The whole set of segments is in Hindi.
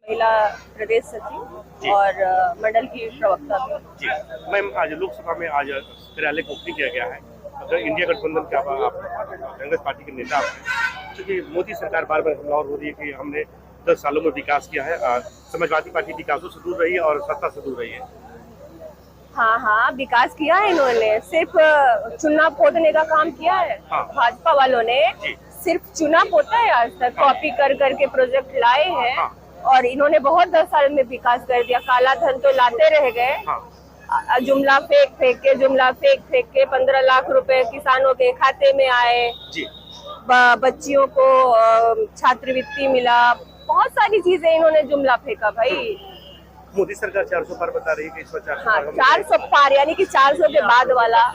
महिला प्रदेश सचिव और मंडल की प्रवक्ता भी। जी मैम, आज लोकसभा में आज कार्यालय को ओपनिंग किया गया है। अगर इंडिया गठबंधन के आप कांग्रेस पार्टी के नेता हैं, क्योंकि मोदी सरकार बार बार हमलावर हो रही है कि हमने 10 सालों में विकास किया है। समाजवादी पार्टी विकासों से दूर रही है और सत्ता से दूर रही है। हाँ, विकास किया है इन्होंने, सिर्फ चुनाव पोतने का काम किया है। हाँ। भाजपा वालों ने सिर्फ चुनाव पोता है, आज तक कॉपी कर करके प्रोजेक्ट लाए हैं। हाँ। और इन्होंने बहुत 10 साल में विकास कर दिया। काला धन तो लाते रह गए। हाँ। जुमला फेंक के 15 लाख रुपए किसानों के खाते में आए जी। बच्चियों को छात्रवृत्ति मिला, बहुत सारी चीजें इन्होंने जुमला फेंका भाई। मोदी सरकार 400 पार बता रही है कि इस बार 400 हाँ, पार 400 पार, यानी कि 400 के बाद वाला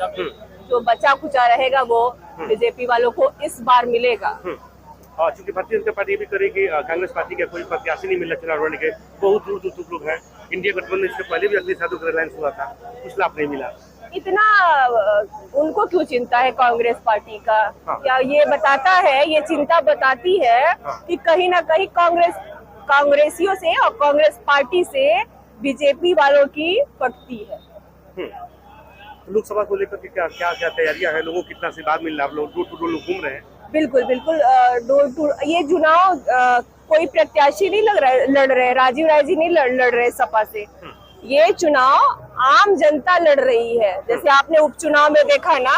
जो बचा खुचा रहेगा वो बीजेपी वालों को इस बार मिलेगा। चूंकि भारतीय जनता पार्टी भी करेगी, कांग्रेस पार्टी का कोई प्रत्याशी नहीं मिला चुनाव लड़ने के, बहुत दूर दूर लोग हैं। इंडिया गठबंधन इससे पहले भी अगले साधु का रिलायंस हुआ था, कुछ लाभ नहीं मिला। इतना उनको क्यों चिंता है कांग्रेस पार्टी का? हाँ। क्या ये बताता है, ये चिंता बताती है कि कहीं ना कहीं कांग्रेसियों से और कांग्रेस पार्टी से बीजेपी वालों की पटती है। लोकसभा को लेकर के क्या क्या क्या तैयारियां हैं? लोगों को कितना आशीर्वाद मिल रहा है? आप लोग डोर टू डोर घूम रहे हैं? बिल्कुल डोर टू। ये चुनाव कोई प्रत्याशी नहीं लड़ रहे, राजीव राय जी नहीं लड़ रहे सपा से। ये चुनाव आम जनता लड़ रही है। जैसे आपने उपचुनाव में देखा ना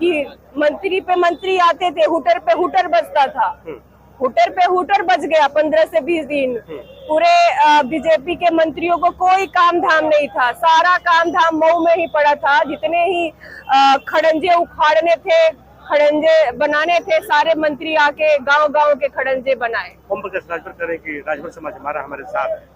कि मंत्री पे मंत्री आते थे, हुटर पे हुटर बजता था। हुटर पे हुटर बज गया 15 से 20 दिन। पूरे बीजेपी के मंत्रियों को कोई काम धाम नहीं था, सारा काम धाम मऊ में ही पड़ा था। जितने ही खड़ंजे उखाड़ने थे, खड़ंजे बनाने थे, सारे मंत्री आके गांव गांव के खड़ंजे बनाए। ओम प्रकाश राजभर करें कि राजभर समाज हमारे साथ है।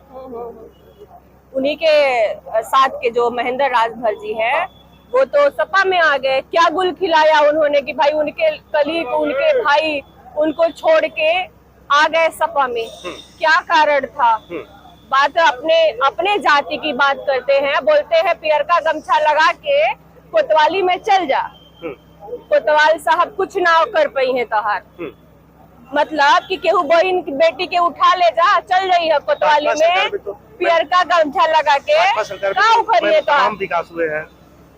उन्हीं के साथ के जो महेंद्र राजभर जी हैं, वो तो सपा में आ गए। क्या गुल खिलाया उन्होंने कि भाई उनके कलीग, उनके भाई उनको छोड़ के आ गए सपा में। क्या कारण था? बात अपने जाति की बात करते हैं, बोलते हैं पियर का गमछा लगा के कोतवाली में चल जा। कोतवाल साहब कुछ ना कर पाई है तहार, मतलब कि केहू बहन की बेटी के उठा ले जा, चल रही है कोतवाली में पियर का गमछा लगा के। क्या उखड़िए तो विकास हुए हैं,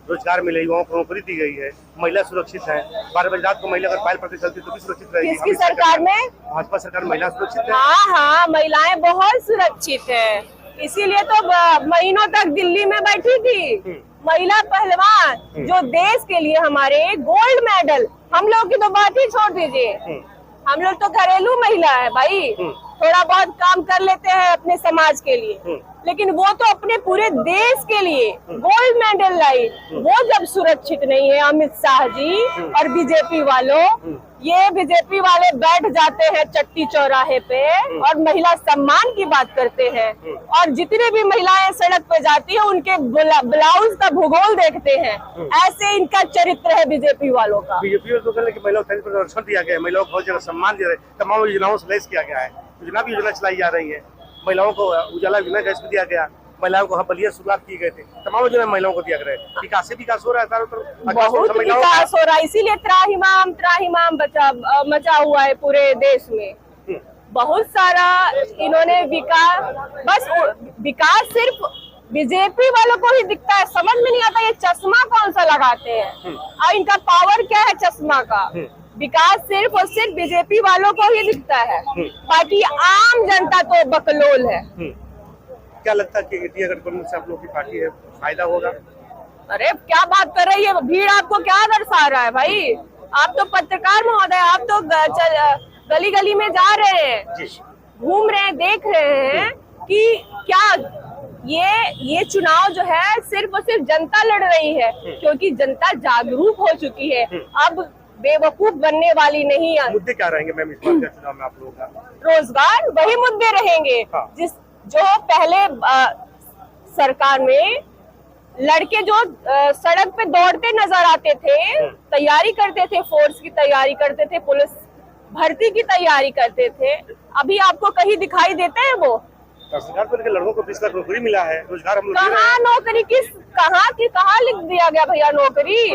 रोजगार मिले, युवाओं को नौकरी दी गई है, महिला सुरक्षित है। 12 बजे रात को महिला अगर पायल पकड़ चलती तो भी सुरक्षित रहेगी। किसकी सरकार में? भाजपा सरकार में महिला सुरक्षित है। हाँ, महिलाएं बहुत सुरक्षित है, इसीलिए तो महीनों तक दिल्ली में बैठी थी। महिला पहलवान जो देश के लिए हमारे गोल्ड मेडल, हम लोग की तो बात ही छोड़ दीजिए, हम लोग तो घरेलू महिला है भाई। थोड़ा बहुत काम कर लेते हैं अपने समाज के लिए, लेकिन वो तो अपने पूरे देश के लिए गोल्ड मेडल लाई। वो जब सुरक्षित नहीं है अमित शाह जी और बीजेपी वालों, ये बीजेपी वाले बैठ जाते हैं चट्टी चौराहे पे और महिला सम्मान की बात करते हैं। और जितने भी महिलाएं सड़क पे जाती है उनके ब्लाउज का भूगोल देखते हैं। ऐसे इनका चरित्र है बीजेपी वालों का। बीजेपी महिलाओं को आरक्षण दिया गया है, महिलाओं को बहुत जगह सम्मान दिया गया है, तमाम योजनाओं से लैस किया गया है। योजना चलाई जा रही है, महिलाओं को उजाला योजना गैस दिया गया, महिलाओं को बलिया शुरुआत की गई थी, तमाम योजना महिलाओं को दिया गया। विकास हो रहा है चारों तरफ, बहुत विकास हो रहा है, इसीलिए त्राहिमाम मचा हुआ है पूरे देश में। बहुत सारा इन्होंने विकास, विकास सिर्फ बीजेपी वालों को ही दिखता है। समझ में नहीं आता ये चश्मा कौन सा लगाते हैं और इनका पावर क्या है चश्मा का। विकास सिर्फ और सिर्फ बीजेपी वालों को ही दिखता है, बाकी आम जनता तो बकलोल है। क्या लगता है कि इंडिया गठबंधन से आप लोग की पार्टी है, फायदा होगा? अरे क्या बात कर रही है, भीड़ आपको क्या दर्शा रहा है भाई? आप तो पत्रकार महोदय, आप तो गली गली में जा रहे हैं, घूम रहे हैं, देख रहे हैं कि क्या ये चुनाव जो है सिर्फ और सिर्फ जनता लड़ रही है, क्योंकि जनता जागरूक हो चुकी है, अब बेवकूफ बनने वाली नहीं है। मुद्दे क्या रहेंगे मैम इस बार के चुनाव में आप लोगों का? रोजगार, वही मुद्दे रहेंगे। हाँ। जो पहले सरकार में लड़के जो सड़क पे दौड़ते नजर आते थे, तैयारी करते थे, फोर्स की तैयारी करते थे, पुलिस भर्ती की तैयारी करते थे, अभी आपको कहीं दिखाई देते हैं वो? तो सरकार पर के लड़कों को 20 लाख नौकरी मिला है, रोजगार हम लोग दे रहे कहाँ हैं। नौकरी, कहाँ लिख दिया गया भैया नौकरी?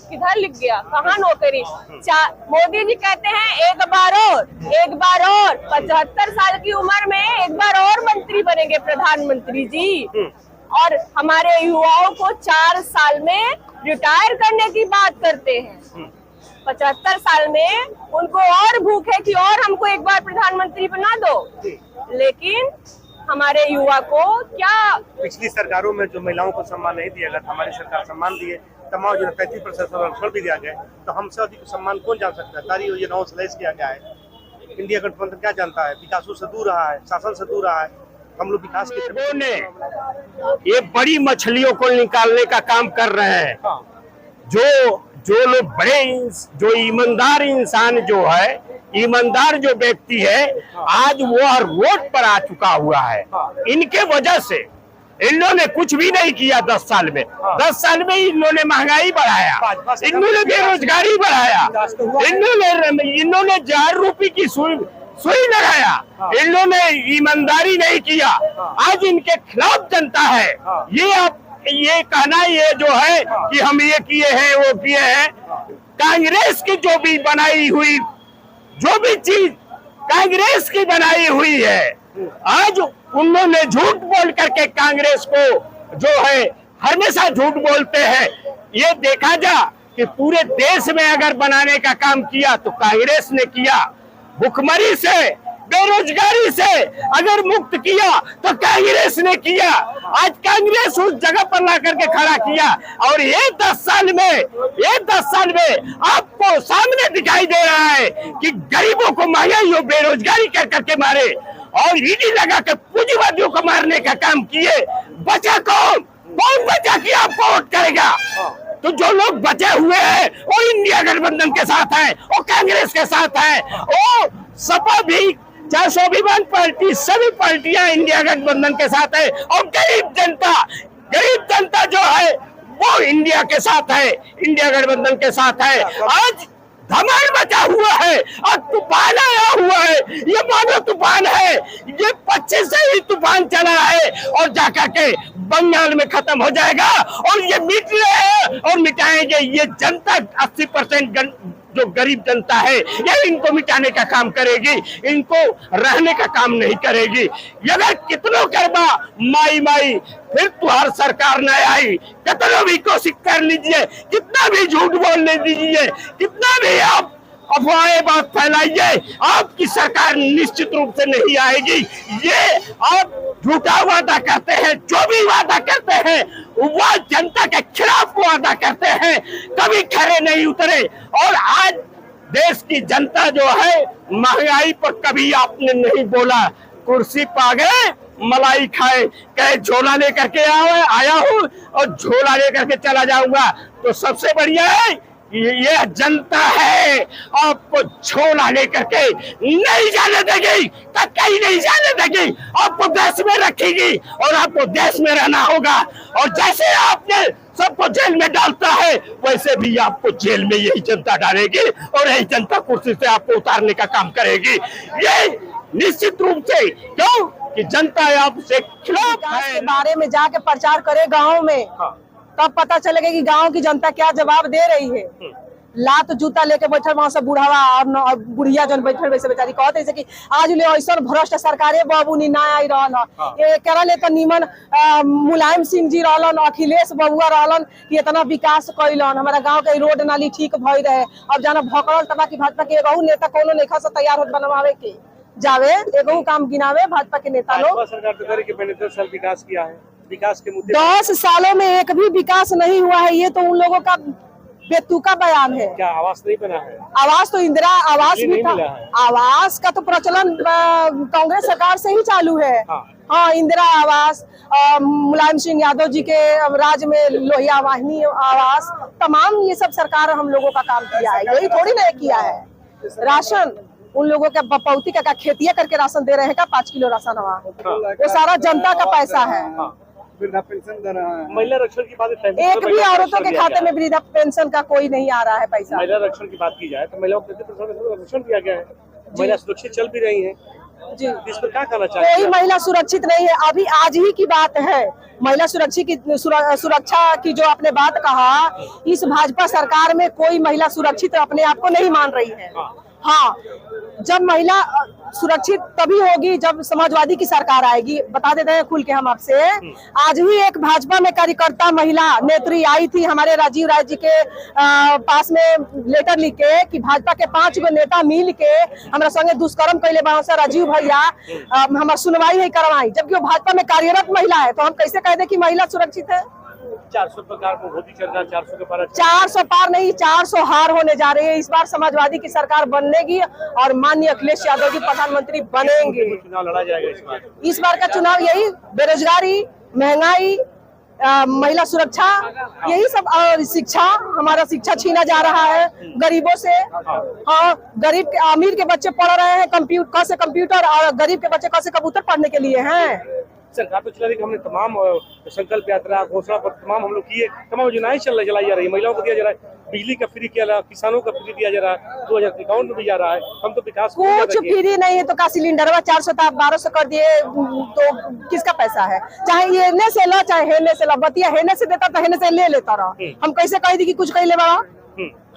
किधर लिख गया, कहाँ नौकरी? मोदी जी कहते हैं एक बार और 75 साल की उम्र में एक बार और मंत्री बनेंगे प्रधानमंत्री जी। और हमारे युवाओं को 4 साल में रिटायर करने की बात करते हैं। 75 साल में उनको और भूख है कि और हमको एक बार प्रधानमंत्री बना दो। लेकिन हमारे युवा को क्या, पिछली सरकारों में जो महिलाओं को सम्मान नहीं दिया गया, हमारी सरकार सम्मान दिए, तमाम जो 35% आरक्षण भी दिया गया, तो हमसे अधिक सम्मान कौन जान सकता है? सारी योजनाओं स्लैश किया गया है। इंडिया गठबंधन क्या जानता है? विकासों से दूर रहा है, शासन से दूर रहा है। हम लोग विकास के लोगों ने ये बड़ी मछलियों को निकालने का काम कर रहे हैं। जो लोग बड़े, जो ईमानदार इंसान जो है, ईमानदार जो व्यक्ति है, आज वो रोड पर आ चुका हुआ है। इनके वजह से इन्होंने कुछ भी नहीं किया 10 साल में। 10 साल में इन्होंने महंगाई बढ़ाया, इन्होंने बेरोजगारी बढ़ाया, इन्होंने 1000 रुपए की सुई लगाया, इन्होंने ईमानदारी नहीं किया। आज इनके खिलाफ जनता है। ये कहना ये जो है कि हम ये किए हैं वो किए हैं, कांग्रेस की जो भी बनाई हुई जो भी चीज कांग्रेस की बनाई हुई है, आज उन्होंने झूठ बोल करके कांग्रेस को जो है हमेशा झूठ बोलते हैं। ये देखा जा कि पूरे देश में अगर बनाने का काम किया तो कांग्रेस ने किया, भुखमरी से बेरोजगारी से अगर मुक्त किया तो कांग्रेस ने किया। आज कांग्रेस उस जगह पर ला करके खड़ा किया। और ये 10 साल में आपको सामने दिखाई दे रहा है कि गरीबों को महंगाई और बेरोजगारी कर करके मारे और ईडी लगा के पूंजीवादियों को मारने का काम किए। बचा कौन बचा कि आपको वोट करेगा? तो जो लोग बचे हुए हैं वो इंडिया गठबंधन के साथ है, वो कांग्रेस के साथ है, वो सपा भी, चाहे स्वाभिमान पार्टी, सभी पार्टियां इंडिया गठबंधन के साथ है। और गरीब जनता जो है वो इंडिया के साथ है, इंडिया गठबंधन के साथ है। आज धमाल मचा हुआ है और तूफान आया हुआ है। ये मानो तूफान है, ये 25 से ही तूफान चला है और जाकर के बंगाल में खत्म हो जाएगा। और ये मिट रहे हैं और मिटाएंगे। ये जनता 80% जो गरीब जनता है ये इनको मिटाने का काम करेगी, इनको रहने का काम नहीं करेगी। अगर कितनों करबा माई फिर तुहार सरकार न आई, कितना भी कोशिश कर लीजिए, कितना भी झूठ बोलने दीजिए, कितना भी आप अफवाहें बात फैलाइए, आपकी सरकार निश्चित रूप से नहीं आएगी। ये आप झूठा वादा करते हैं, जो भी वादा करते हैं वह जनता के खिलाफ वादा करते हैं, कभी खरे नहीं उतरे। और आज देश की जनता जो है महंगाई पर कभी आपने नहीं बोला, कुर्सी पा गए मलाई खाए, कहे झोला लेकर के आया हूँ और झोला लेकर के चला जाऊंगा। तो सबसे बढ़िया है ये जनता है, आपको झोला लेकर के नहीं जाने देगी, कहीं नहीं जाने देगी, आपको देश में रखेगी और आपको देश में रहना होगा। और जैसे आपने सबको जेल में डालता है वैसे भी आपको जेल में यही जनता डालेगी और यही जनता कुर्सी से आपको उतारने का काम करेगी। ये निश्चित रूप से, क्यों कि जनता आपसे खिलाफ है। के बारे में जाके प्रचार करे गाँव में, तब पता चलेगा कि गांव की जनता क्या जवाब दे रही है। लात जूता लेके बैठल वहां से बुढ़ावा और बुढ़िया जन बैठल वैसे बेचारी कहते हैं कि आज ले ऐसा भ्रष्ट सरकारे बाबू नी ना आई रहल तो नीमन मुलायम सिंह जी रहलन, अखिलेश बबुआ रहलन कि इतना विकास कैलन, हमारा गांव के रोड नाली ठीक भई रहे। अब जाना भकड़ल तबा की भाजपा के एगो नेता कोनो लेखा से तैयार होत बनवावे के जावे, एगो काम गिनावे भाजपा के नेता लोग। सरकार तो करे कि मैंने 10 साल विकास किया है, विकास के मुद्दे 10 सालों में एक भी विकास नहीं हुआ है। ये तो उन लोगों का बेतुका बयान है। क्या आवास नहीं बना है? आवास तो इंदिरा आवास भी था, आवास का तो प्रचलन कांग्रेस सरकार से ही चालू है। हाँ, इंदिरा आवास, मुलायम सिंह यादव जी के राज में लोहिया वाहिनी आवास, तमाम ये सब सरकार हम लोगों का काम किया है, यही थोड़ी ना किया है। राशन उन लोगों के बपौती का खेतिया करके राशन दे रहे हैं का 5 किलो राशन हुआ, वो सारा जनता का पैसा है। वृद्धा पेंशन दे रहा है। महिला रक्षण की बात, एक भी औरतों के खाते में वृद्धा पेंशन का कोई नहीं आ रहा है पैसा। महिला रक्षण की बात की जाए तो महिलाओं को 35% आरक्षण दिया गया है, महिला सुरक्षित चल भी रही है। जी। इस पर क्या कहना चाहिए? कोई महिला सुरक्षित नहीं है। अभी आज ही की बात है, महिला सुरक्षा की जो आपने बात कहा, इस भाजपा सरकार में कोई महिला सुरक्षित अपने आप को नहीं मान रही है। हाँ, जब महिला सुरक्षित तभी होगी जब समाजवादी की सरकार आएगी। बता देते हैं खुल के हम आपसे, आज ही एक भाजपा में कार्यकर्ता महिला नेत्री आई थी हमारे राजीव राय जी के पास में लेटर लिख के कि भाजपा के 5 गो नेता मिल के हमारा संगे दुष्कर्म कैले बासा राजीव भैया, हमारा सुनवाई है करवाई, जबकि वो भाजपा में कार्यरत महिला है। तो हम कैसे कह दे कि महिला सुरक्षित है? 400 प्रकार को मोदी चल रहा है, 400 के पार 400 पार नहीं, 400 हार होने जा रही है। इस बार समाजवादी की सरकार बनेगी और माननीय अखिलेश यादव जी प्रधानमंत्री बनेंगे। चुनाव लड़ा जाएगा इस बार का चुनाव यही बेरोजगारी, महंगाई, महिला सुरक्षा, यही सब, और शिक्षा, हमारा शिक्षा छीना जा रहा है गरीबों से। हाँ, गरीब के अमीर के बच्चे पढ़ रहे हैं कंप्यूटर और गरीब के बच्चे कैसे कबूतर पढ़ने के लिए हैं। सरकार तो चला रही कि हमने तमाम संकल्प यात्रा, घोषणा पत्र तमाम हम लोग किए, तमाम योजनाएं चलाई जा रही, महिलाओं को दिया जा रहा है, बिजली का फ्री किया जा रहा है, किसानों का फ्री दिया जा रहा है, 2051 में भी जा रहा है। हम तो विकास कुछ फ्री नहीं है तो का सिलेंडर 400 था 1200 कर दिए, तो किसका पैसा है? चाहे ये हेने से लो चाहे हेने से लो, बतिया हेने से देता तो हेने से ले लेता रहा। हम कैसे कह दी कि कुछ कह ले बाबा?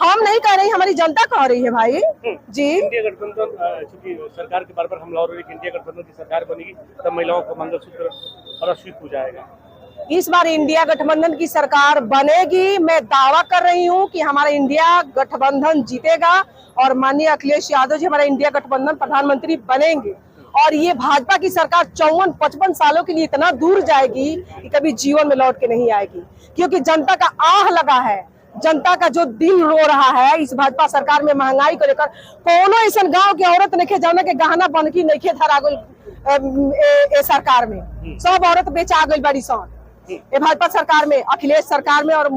हम नहीं कह रही, हमारी जनता कह रही है भाई जी। इंडिया गठबंधन चूंकि सरकार के बार हमला हो रही है कि इंडिया गठबंधन की सरकार बनेगी तब महिलाओं का मंगलसूत्र प्रदर्शित हो जाएगा। इस बार इंडिया गठबंधन की सरकार बनेगी। मैं दावा कर रही हूं कि हमारा इंडिया गठबंधन जीतेगा और माननीय अखिलेश यादव जी हमारा इंडिया गठबंधन प्रधानमंत्री बनेंगे। और ये भाजपा की सरकार 54-55 सालों के लिए इतना दूर जाएगी कि कभी जीवन में लौट के नहीं आएगी, क्योंकि जनता का आह लगा है, जनता का जो दिल रो रहा है इस भाजपा सरकार में। महंगाई को लेकर कोनो ऐसा गांव की औरत नहीं जाने के गहना बनकी नहीं धरा गई सरकार में, सब औरत बेचा गई बड़ी सन ये भाजपा सरकार में, अखिलेश सरकार में और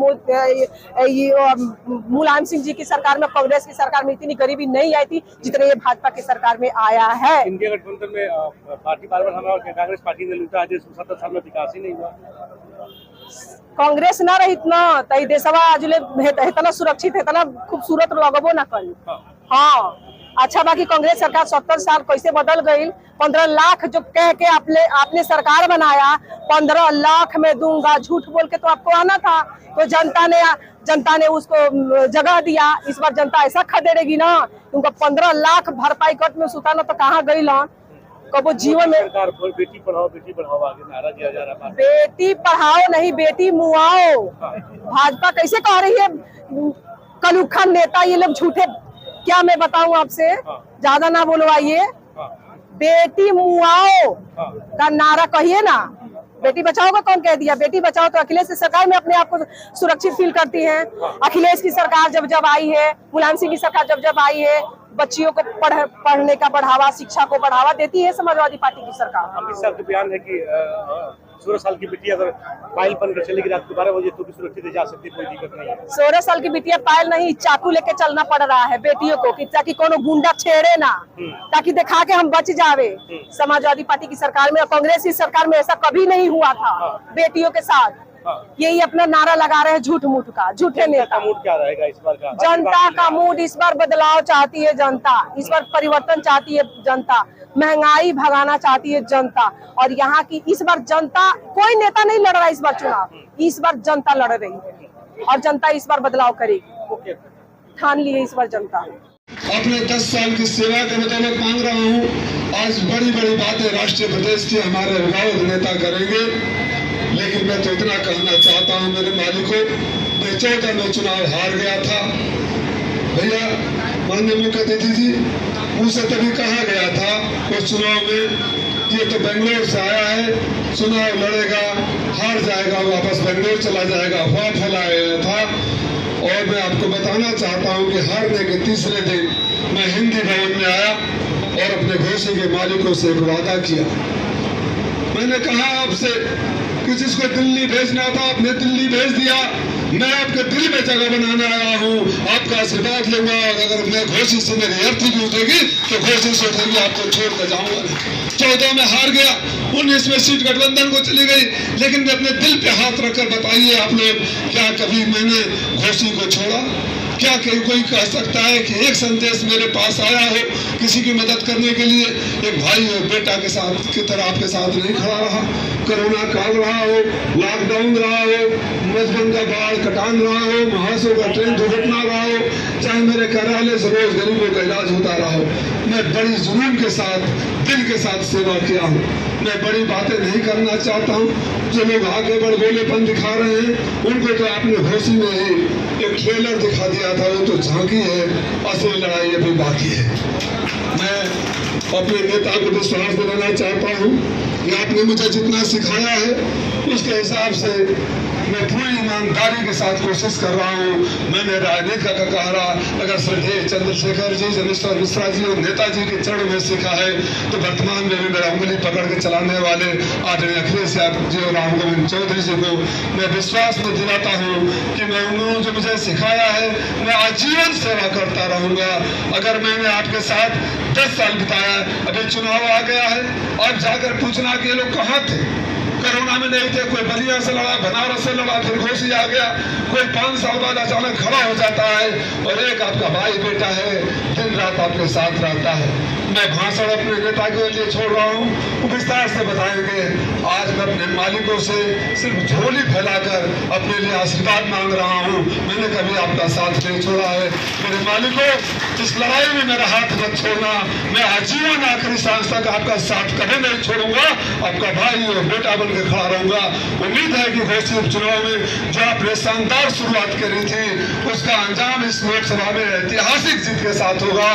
मुलायम सिंह जी की सरकार में, कांग्रेस की सरकार में इतनी गरीबी नहीं आई थी जितने ये भाजपा की सरकार में आया है। इंडिया गठबंधन में पार्टी बार हमारा कांग्रेस पार्टी ने लूटा है, 70 साल में विकास ही नहीं हुआ। कांग्रेस ना रही तो देशवा आज इतना सुरक्षित, इतना खूबसूरत लगबो ना करी। हाँ, अच्छा, बाकी कांग्रेस सरकार 70 साल कैसे बदल गई। 15 लाख जो कह के आपने सरकार बनाया, 15 लाख में दूंगा झूठ बोल के तो आपको आना था, तो जनता ने उसको जगह दिया। इस बार जनता ऐसा खदेड़ेगी ना, उनको 15 लाख भरपाई कट में सुताना तो कहाँ गई ला कबो जीवन में। बेटी पढ़ाओ आगे नारा दिया जा रहा है। बेटी पढ़ाओ नहीं, बेटी मुआओ। भाजपा कैसे कह रही है? कलुखन नेता ये लोग झूठे, क्या मैं बताऊं आपसे, ज्यादा ना बोलवाइए। बेटी मुआओ का नारा कहिए ना, बेटी बचाओ का कौन कह दिया? बेटी बचाओ तो अखिलेश की सरकार में अपने आप को सुरक्षित फील करती है। अखिलेश की सरकार जब आई है, मुलायम सिंह की सरकार जब आई है, बच्चियों को पढ़ने का बढ़ावा, शिक्षा को बढ़ावा देती है समाजवादी पार्टी की सरकार। अमित शाह का बयान है कि 16 साल की बिटिया अगर पायल बनकर चलेगी रात को 12 बजे तो भी सुरक्षित जा सकती है, कोई दिक्कत नहीं है। 16 साल की बिटिया पायल नहीं, चाकू लेके चलना पड़ रहा है बेटियों को, कि ताकि कोनो गुंडा छेड़े ना, ताकि दिखा के हम बच जावे। समाजवादी पार्टी की सरकार में और कांग्रेस की सरकार में ऐसा कभी नहीं हुआ था बेटियों के साथ। यही अपना नारा लगा रहे हैं झूठ मूठ का, झूठे नेता। मूड क्या रहेगा इस बार का? जनता का मूड इस बार बदलाव चाहती है जनता, इस बार परिवर्तन चाहती है जनता, महंगाई भगाना चाहती है जनता। और यहाँ की इस बार जनता, कोई नेता नहीं लड़ रहा इस बार चुनाव, इस बार जनता लड़ रही है और जनता इस बार बदलाव करेगी, ठान ली है इस बार जनता। अपने 10 साल की सेवा के बदौलत मांग रहा हूँ। आज बड़ी बड़ी बातें राष्ट्रीय प्रदेश के हमारे अभिभावक नेता करेंगे, लेकिन मैं तो इतना कहना चाहता हूँ मेरे मालिकों, मैं 14 में चुनाव हार गया था। भैया माननीय मुख्य अतिथि जी, मुझसे तभी कहा गया था उस चुनाव में, ये तो बेंगलोर से आया है, चुनाव लड़ेगा, हार जाएगा, वापस बेंगलोर चला जाएगा, अफवाह फैलाया था। और मैं आपको बताना चाहता हूँ कि हारने के तीसरे दिन मैं हिंदी भवन में आया और अपने घोषी के मालिकों से एक वादा किया। मैंने कहा आपसे कि जिसको दिल्ली भेजना था आपने दिल्ली भेज दिया, मैं आपके दिल में जगह बनाने आया हूँ, आपका आशीर्वाद लूंगा। और अगर मैं घोषी से मेरी अर्थी भी उठेगी तो घोषी से उठेगी, आपको छोड़ कर जाऊंगा। 14 में हार गया, 19 में सीट गठबंधन को चली गई, लेकिन अपने दिल पे हाथ रखकर बताइए आप लोग, क्या कभी मैंने घोषी को छोड़ा? क्या कोई कह सकता है कि एक संदेश मेरे पास आया हो किसी की मदद करने के लिए? एक भाई और बेटा के साथ की तरह आपके साथ नहीं खड़ा रहा। कोरोना काल रहा हो, लॉकडाउन रहा हो, मधुबन का बाढ़ कटान रहा हो, महासो का ट्रेन दुर्घटना रहा हो, चाहे मेरे कार्यालय से रोज गरीबों का इलाज होता रहा हो, मैं बड़ी जुनून के साथ, दिल के साथ सेवा किया हूँ। मैं बड़ी बातें नहीं करना चाहता हूँ। जो लोग आगे बड़बोलेपन दिखा रहे हैं उनको तो आपने घोषी में ही एक ट्रेलर दिखा दिया था, वो तो झांकी है, असली लड़ाई अभी बाकी है। मैं अपने नेता को विश्वास दिलाना चाहता हूँ कि आपने मुझे जितना सिखाया है उसके हिसाब से मैं पूरी ईमानदारी के साथ कोशिश कर रहा हूँ। मैंने राजनीति का कहा अगर श्रद्धेय चंद्रशेखर जी, जनेश्वर मिश्रा जी और नेताजी के चरण में सीखा है तो वर्तमान में भी मेरा उंगली पकड़ के चलाने वाले आदरणीय अखिलेश यादव जी और राम गोविंद चौधरी जी को मैं विश्वास में दिलाता हूँ कि मैं उन्होंने जो मुझे सिखाया है मैं आजीवन सेवा करता रहूंगा। अगर मैंने आपके साथ 10 साल बिताया, अभी चुनाव आ गया है, अब जाकर पूछना कि ये लोग कहाँ थे? कोरोना में नहीं थे, कोई बलिया से लड़ा, बनारस से लड़ा, फिर घोषी आ गया, कोई 5 साल बाद अचानक खड़ा हो जाता है, और एक आपका भाई बेटा है दिन रात आपके साथ रहता है। मैं भाषण अपने नेता के लिए छोड़ रहा हूँ, वो विस्तार से बताएंगे। आज मैं अपने मालिकों से सिर्फ झोली फैलाकर अपने लिए आशीर्वाद मांग रहा हूँ। मैंने कभी आपका साथ नहीं छोड़ा है। मेरे मालिकों, इस लड़ाई में मेरा हाथ मत छोड़ना। मैं आजीवन आखिरी सांस तक आपका साथ कभी नहीं छोड़ूंगा। आपका भाई और बेटा बन के खड़ा रहूंगा। उम्मीद है कि घोषी उपचुनाव में जो आपने शानदार शुरुआत करी थी उसका अंजाम इस लोकसभा में ऐतिहासिक जीत के साथ होगा।